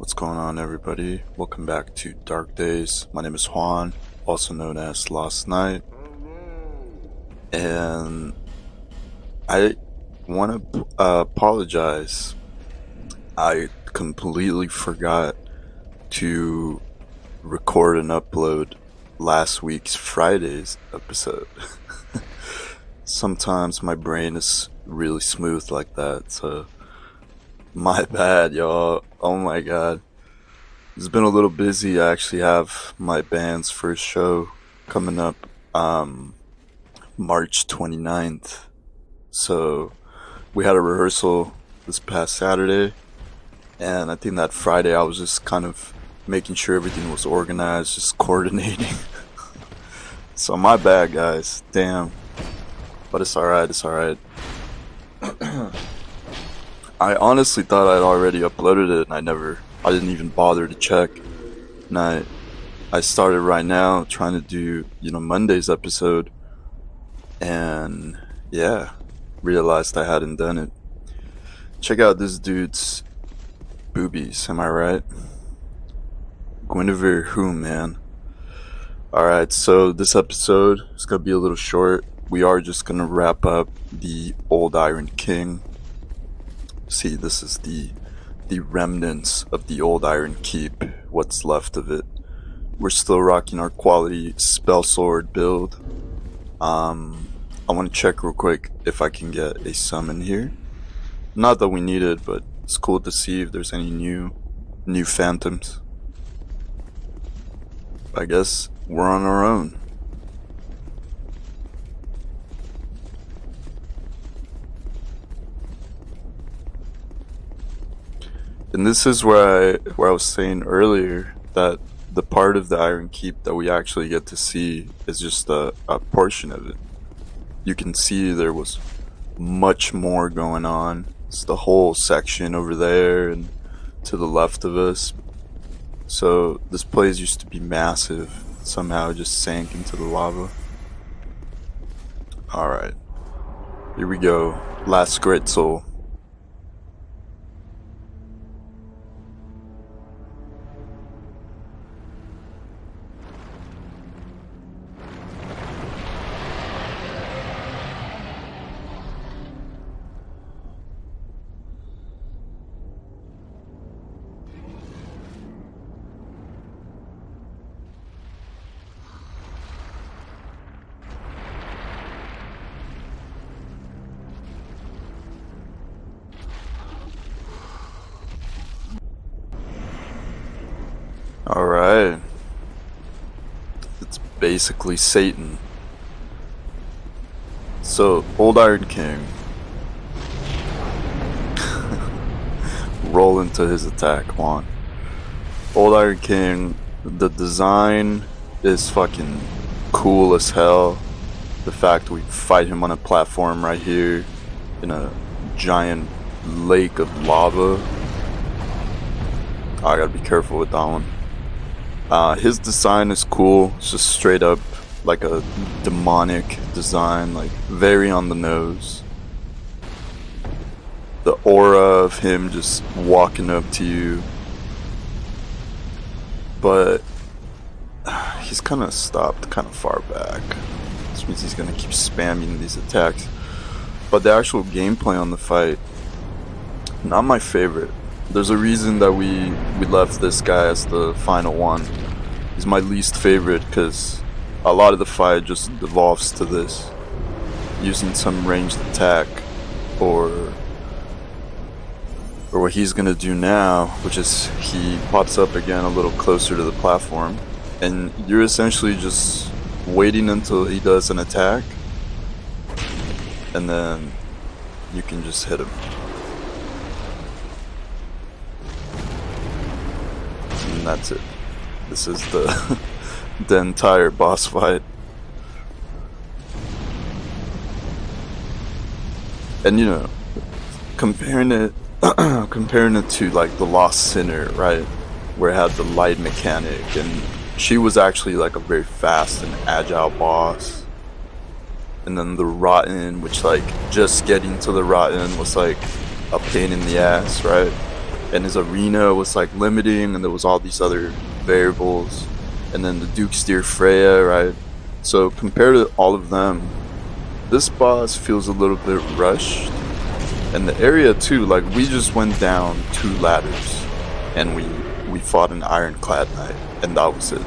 What's going on, everybody? Welcome back to Dark Days. My name is Juan, also known as Last Night, and I want to apologize. I completely forgot to record and upload last week's Friday's episode. Sometimes my brain is really smooth like that, so my bad, y'all. Oh my god. It's been a little busy. I actually have my band's first show coming up March 29th. So we had a rehearsal this past Saturday, and I think that Friday I was just kind of making sure everything was organized, just coordinating. So my bad, guys. Damn. But it's alright, it's alright. I honestly thought I'd already uploaded it, and I didn't even bother to check. And I started right now trying to do, Monday's episode, and yeah, realized I hadn't done it. Check out this dude's boobies, am I right? Guinevere who, man? Alright, so this episode is gonna be a little short. We are just gonna wrap up the Old Iron King. See, this is the remnants of the Old Iron Keep, what's left of it. We're still rocking our quality spell sword build. I want to check real quick if I can get a summon here. Not that we need it, but it's cool to see if there's any new phantoms. I guess we're on our own. And this is where I was saying earlier that the part of the Iron Keep that we actually get to see is just a portion of it. You can see there was much more going on. It's the whole section over there and to the left of us. So this place used to be massive. Somehow it just sank into the lava. Alright. Here we go. Last Great Soul. Alright. It's basically Satan. So, Old Iron King. Roll into his attack, Juan. Old Iron King, the design is fucking cool as hell. The fact we fight him on a platform right here in a giant lake of lava. I gotta be careful with that one. His design is cool. It's just straight up like a demonic design, like very on the nose. The aura of him just walking up to you. But he's kind of stopped kind of far back. This means he's gonna keep spamming these attacks. But the actual gameplay on the fight, not my favorite. There's a reason that we left this guy as the final one. He's my least favorite because a lot of the fight just devolves to this. Using some ranged attack or what he's gonna do now, which is he pops up again a little closer to the platform and you're essentially just waiting until he does an attack and then you can just hit him. And that's it. This is the the entire boss fight. And comparing it to like the Lost Sinner, right? Where it had the light mechanic and she was actually like a very fast and agile boss. And then the Rotten, which like just getting to the Rotten was like a pain in the ass, right? and his arena was like limiting, and there was all these other variables, and then the Duke steer Freya, right? So compared to all of them, this boss feels a little bit rushed. And the area too, like we just went down 2 ladders and we fought an ironclad knight, and that was it.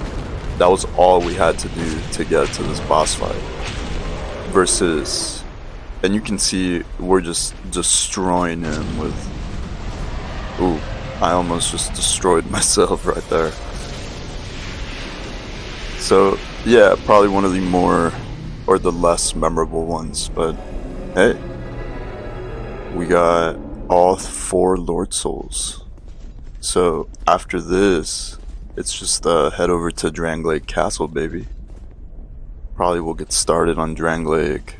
That was all we had to do to get to this boss fight. Versus, and you can see we're just destroying him with, ooh, I almost just destroyed myself right there. So yeah, probably one of the more, or the less memorable ones, but hey, we got all 4 Lord Souls. So after this, it's just head over to Drangleic Castle, baby. Probably we'll get started on Drangleic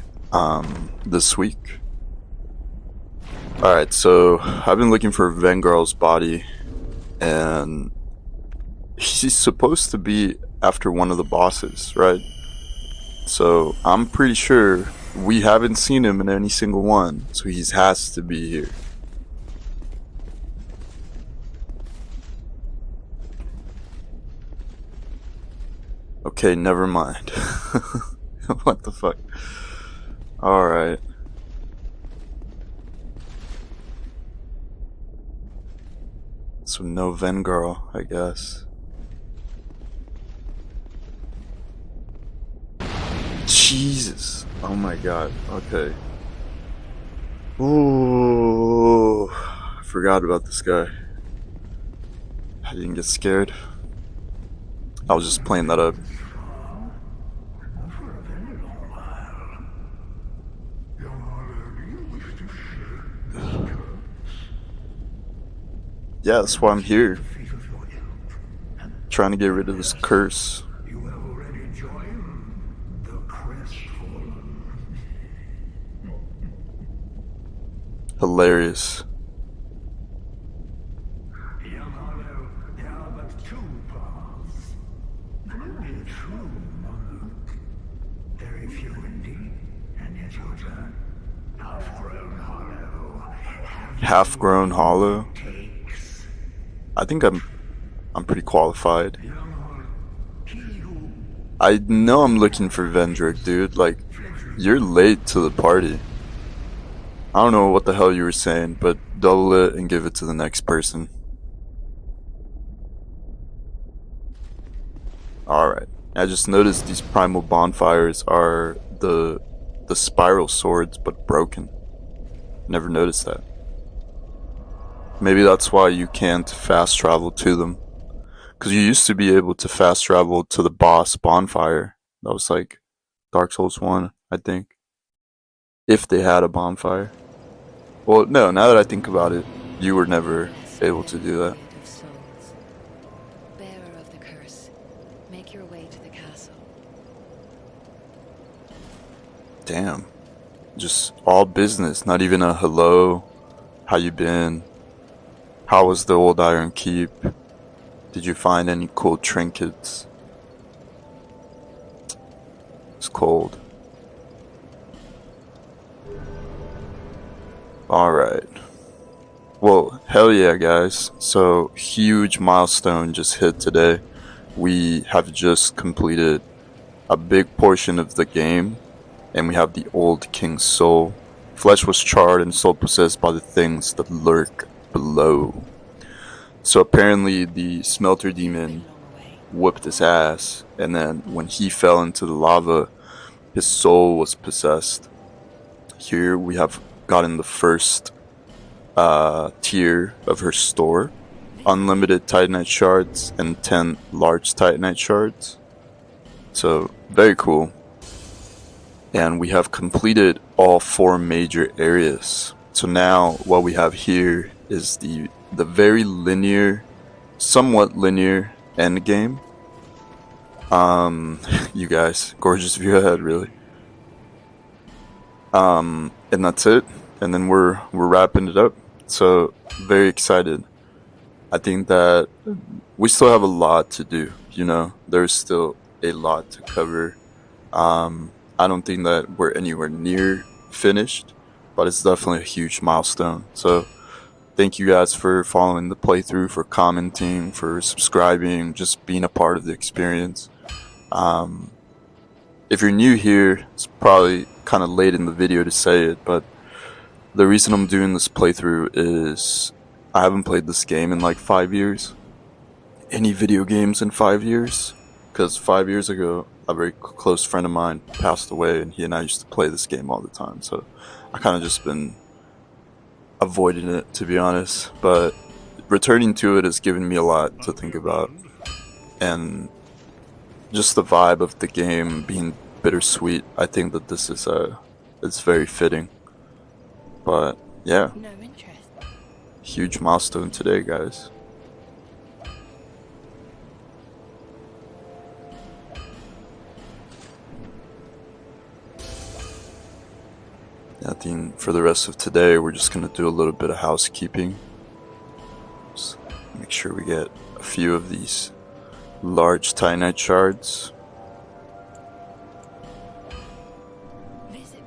this week. Alright, so I've been looking for Vengarl's body, and he's supposed to be after one of the bosses, right? So I'm pretty sure we haven't seen him in any single one, so he has to be here. Okay, never mind. What the fuck? Alright. So no Vengarl, I guess. Jesus. Oh my god. Okay. Ooh. I forgot about this guy. I didn't get scared. I was just playing that up. Yeah, that's why I'm here. Trying to get rid of this curse. Hilarious. Half-grown hollow. I think I'm pretty qualified. I know I'm looking for Vendrick, dude. Like, you're late to the party. I don't know what the hell you were saying, but double it and give it to the next person. Alright. I just noticed these primal bonfires are the spiral swords, but broken. Never noticed that. Maybe that's why you can't fast travel to them. Because you used to be able to fast travel to the boss bonfire. That was like Dark Souls 1, I think. If they had a bonfire. Well, no, now that I think about it, you were never able to do that. Bearer of the curse, make your way to the castle. Damn. Just all business, not even a hello, how you been? How was the old Iron Keep? Did you find any cool trinkets? It's cold. Alright. Well, hell yeah, guys. So, huge milestone just hit today. We have just completed a big portion of the game, and we have the old King's soul. Flesh was charred and soul possessed by the things that lurk below. So apparently the smelter demon whooped his ass, and then when he fell into the lava, his soul was possessed. Here we have gotten the first tier of her store. Unlimited Titanite shards and 10 large Titanite shards. So, very cool. And we have completed all 4 major areas. So now what we have here is the very linear, somewhat linear end game. You guys, gorgeous view ahead, really. And that's it. And then we're wrapping it up. So very excited. I think that we still have a lot to do. You know, there's still a lot to cover. I don't think that we're anywhere near finished, but it's definitely a huge milestone. So thank you guys for following the playthrough, for commenting, for subscribing, just being a part of the experience. If you're new here, it's probably kind of late in the video to say it, but the reason I'm doing this playthrough is I haven't played this game in like 5 years. Any video games in 5 years? Because 5 years ago, a very close friend of mine passed away, and he and I used to play this game all the time, so I kind of just been avoiding it, to be honest. But returning to it has given me a lot to think about, and just the vibe of the game being bittersweet. I think that this is it's very fitting. But yeah, No interest. huge milestone today, guys. I think for the rest of today, we're just gonna do a little bit of housekeeping. Just make sure we get a few of these large titanite shards. Visit.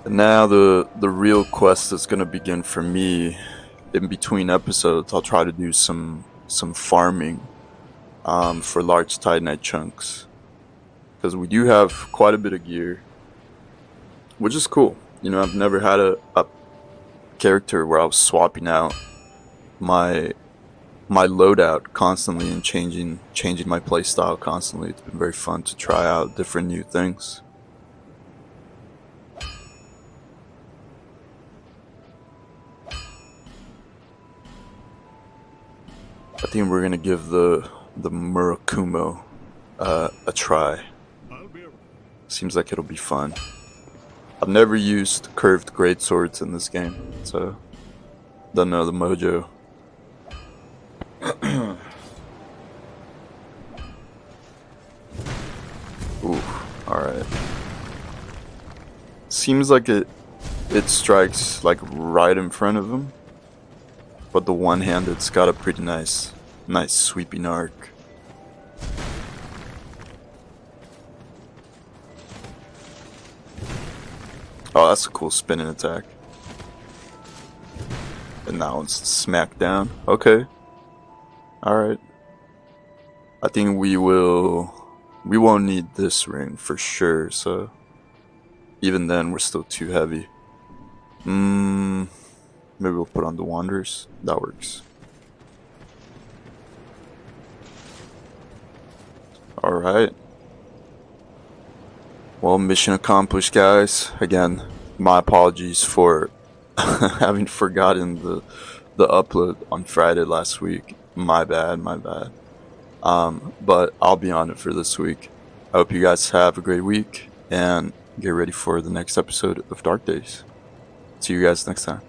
And now the real quest is gonna begin for me. In between episodes, I'll try to do some farming for large titanite chunks, because we do have quite a bit of gear, which is cool. You know, I've never had a character where I was swapping out my loadout constantly and changing my playstyle constantly. It's been very fun to try out different new things. I think we're gonna give the Murakumo a try. Seems like it'll be fun. I've never used curved greatswords in this game, so don't know the mojo. Ooh, alright. Seems like it strikes like right in front of him, but the one-handed's got a pretty nice sweeping arc. Oh, that's a cool spinning attack. And that one's smack down. Okay. Alright. I think we won't need this ring for sure, so even then we're still too heavy. Maybe we'll put on the Wanderers. That works. Alright. Well, mission accomplished, guys. Again, my apologies for having forgotten the upload on Friday last week. My bad. But I'll be on it for this week. I hope you guys have a great week and get ready for the next episode of Dark Days. See you guys next time.